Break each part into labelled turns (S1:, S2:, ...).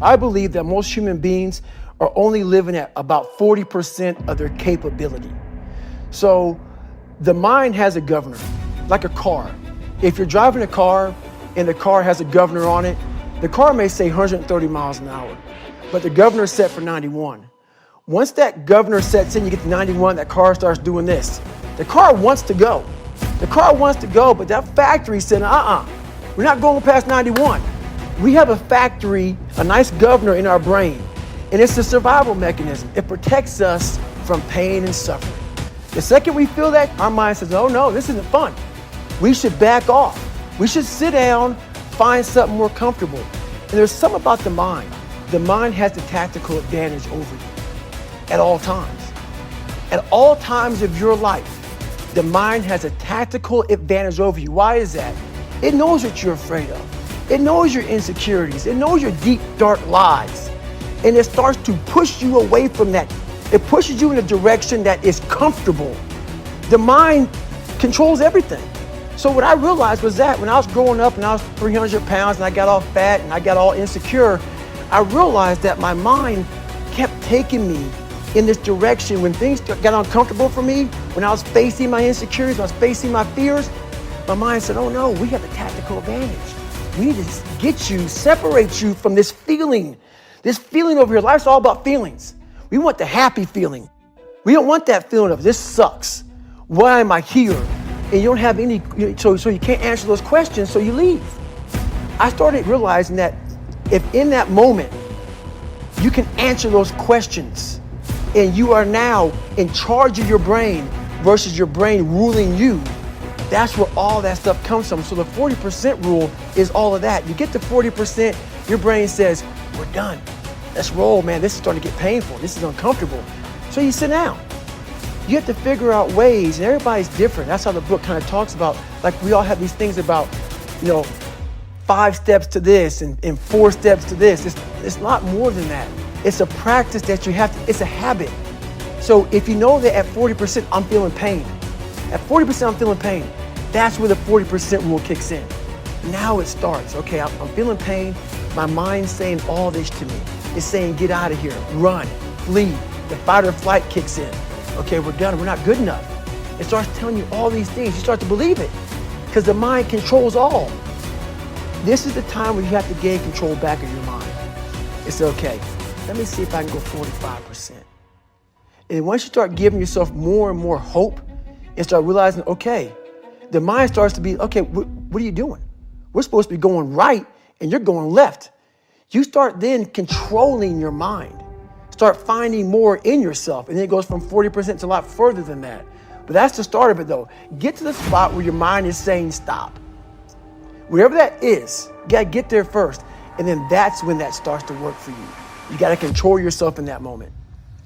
S1: I believe that most human beings are only living at about 40% of their capability. So the mind has a governor, like a car. If you're driving a car and the car has a governor on it, the car may say 130 miles an hour, but the governor is set for 91. Once that governor sets in, you get to 91, that car starts doing this. The car wants to go. The car wants to go, but that factory said, we're not going past 91. We have a factory, a nice governor in our brain, and it's a survival mechanism. It protects us from pain and suffering. The second we feel that, our mind says, oh no, this isn't fun. We should back off. We should sit down, find something more comfortable. And there's something about the mind. The mind has the tactical advantage over you at all times. At all times of your life, the mind has a tactical advantage over you. Why is that? It knows what you're afraid of. It knows your insecurities. It knows your deep, dark lies. And it starts to push you away from that. It pushes you in a direction that is comfortable. The mind controls everything. So what I realized was that when I was growing up and I was 300 pounds and I got all fat and I got all insecure, I realized that my mind kept taking me in this direction. When things got uncomfortable for me, when I was facing my insecurities, when I was facing my fears, my mind said, oh no, we have a tactical advantage. We need to get you, separate you from this feeling over here. Life's all about feelings. We want the happy feeling. We don't want that feeling of this sucks. Why am I here? And you don't have any, so you can't answer those questions, so you leave. I started realizing that if in that moment you can answer those questions and you are now in charge of your brain versus your brain ruling you, that's where all that stuff comes from. So the 40% rule is all of that. You get to 40%, your brain says, we're done. Let's roll, man. This is starting to get painful. This is uncomfortable. So you sit down. You have to figure out ways, and everybody's different. That's how the book kind of talks about, like we all have these things about, 5 steps to this and 4 steps to this. It's a lot more than that. It's a practice that you have to, it's a habit. So if you know that at 40%, I'm feeling pain. At 40%, I'm feeling pain. That's where the 40% rule kicks in. Now it starts. Okay, I'm feeling pain. My mind's saying all this to me. It's saying, get out of here, run, flee. The fight or flight kicks in. Okay, we're done, we're not good enough. It starts telling you all these things. You start to believe it because the mind controls all. This is the time where you have to gain control back of your mind. It's okay, let me see if I can go 45%. And once you start giving yourself more and more hope and start realizing, okay, the mind starts to be, okay, what are you doing? We're supposed to be going right and you're going left. You start then controlling your mind. Start finding more in yourself. And then it goes from 40% to a lot further than that. But that's the start of it though. Get to the spot where your mind is saying stop. Wherever that is, you gotta get there first. And then that's when that starts to work for you. You gotta control yourself in that moment.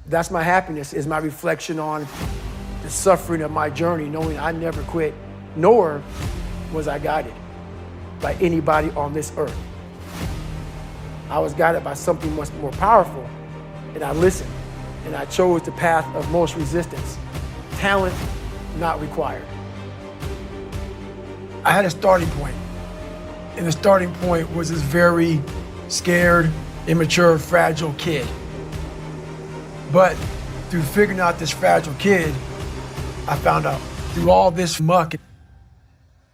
S1: That's my happiness, is my reflection on the suffering of my journey, knowing I never quit, nor was I guided by anybody on this earth. I was guided by something much more powerful, and I listened, and I chose the path of most resistance. Talent not required. I had a starting point, and the starting point was this very scared, immature, fragile kid. But through figuring out this fragile kid, I found out through all this muck,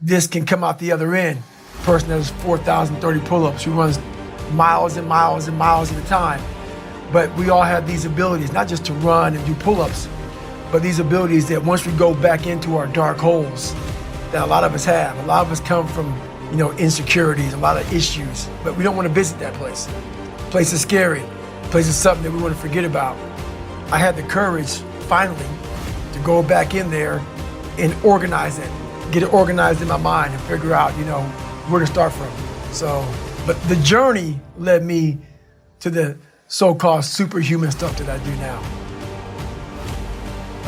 S1: this can come out the other end. A person that does 4,030 pull-ups, who runs miles and miles and miles at a time. But we all have these abilities, not just to run and do pull-ups, but these abilities that once we go back into our dark holes, that a lot of us have. A lot of us come from, insecurities, a lot of issues, but we don't want to visit that place. The place is scary. The place is something that we want to forget about. I had the courage, finally, to go back in there and organize it, get it organized in my mind and figure out, where to start from. But the journey led me to the so-called superhuman stuff that I do now.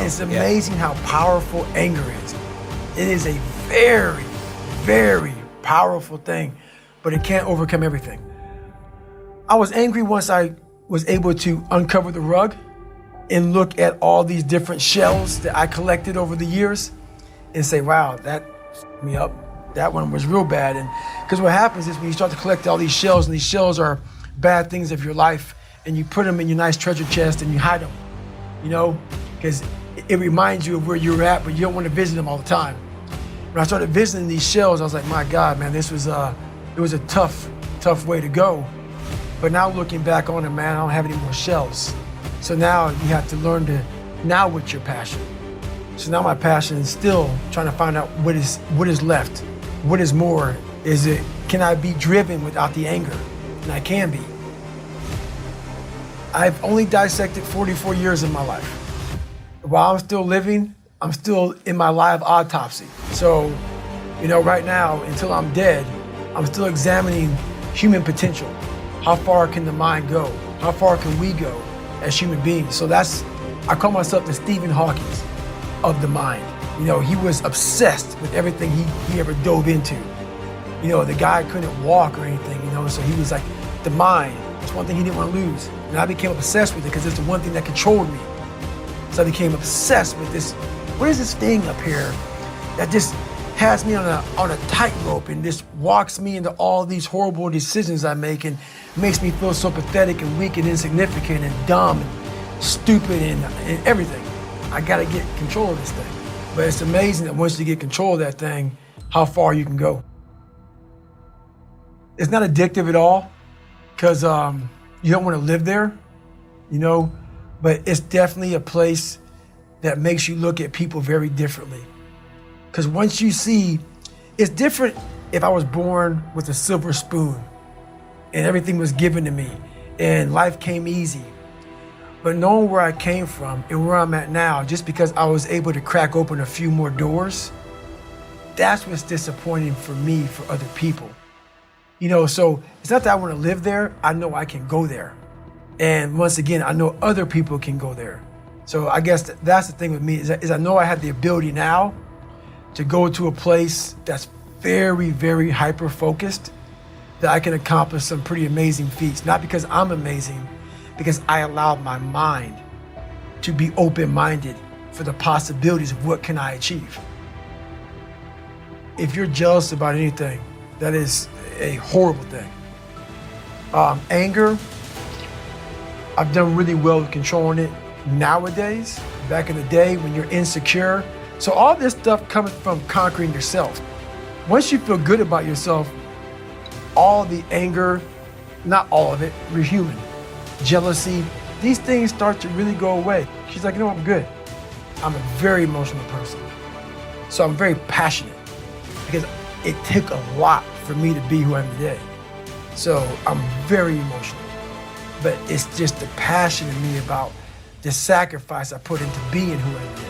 S1: It's amazing how powerful anger is. It is a very, very powerful thing, but it can't overcome everything. I was angry once I was able to uncover the rug and look at all these different shells that I collected over the years and say, wow, that fucked me up. That one was real bad. And because what happens is when you start to collect all these shells, and these shells are bad things of your life and you put them in your nice treasure chest and you hide them, you know, because it reminds you of where you're at, but you don't want to visit them all the time. When I started visiting these shells, I was like, my God, man, it was a tough way to go. But now looking back on it, man, I don't have any more shells. So now you have to learn to, now what's your passion? So now my passion is still trying to find out what is left, what is more. Can I be driven without the anger? And I can be. I've only dissected 44 years of my life. While I'm still living, I'm still in my live autopsy. So, you know, right now, until I'm dead, I'm still examining human potential. How far can the mind go? How far can we go as human beings? So I call myself the Stephen Hawking of the mind. You know, he was obsessed with everything he ever dove into. You know, the guy couldn't walk or anything, you know, so he was like, the mind, it's one thing he didn't want to lose. And I became obsessed with it because it's the one thing that controlled me. So I became obsessed with this, what is this thing up here that just has me on a tightrope and just walks me into all these horrible decisions I make and makes me feel so pathetic and weak and insignificant and dumb and stupid and everything. I gotta get control of this thing. But it's amazing that once you get control of that thing, how far you can go. It's not addictive at all, because you don't want to live there, you know, but it's definitely a place that makes you look at people very differently. Because once you see, it's different if I was born with a silver spoon and everything was given to me and life came easy. But knowing where I came from and where I'm at now, just because I was able to crack open a few more doors, that's what's disappointing for me, for other people. You know, so it's not that I want to live there, I know I can go there. And once again, I know other people can go there. So I guess that's the thing with me, is I know I have the ability now to go to a place that's very, very hyper-focused, that I can accomplish some pretty amazing feats. Not because I'm amazing, because I allowed my mind to be open-minded for the possibilities of what can I achieve. If you're jealous about anything, that is a horrible thing. Anger, I've done really well with controlling it nowadays. Back in the day when you're insecure. So all this stuff comes from conquering yourself. Once you feel good about yourself, all the anger, not all of it, we're human. Jealousy, these things start to really go away. She's like, you know, I'm good. I'm a very emotional person. So I'm very passionate because it took a lot for me to be who I am today. So I'm very emotional, but it's just the passion in me about the sacrifice I put into being who I am today.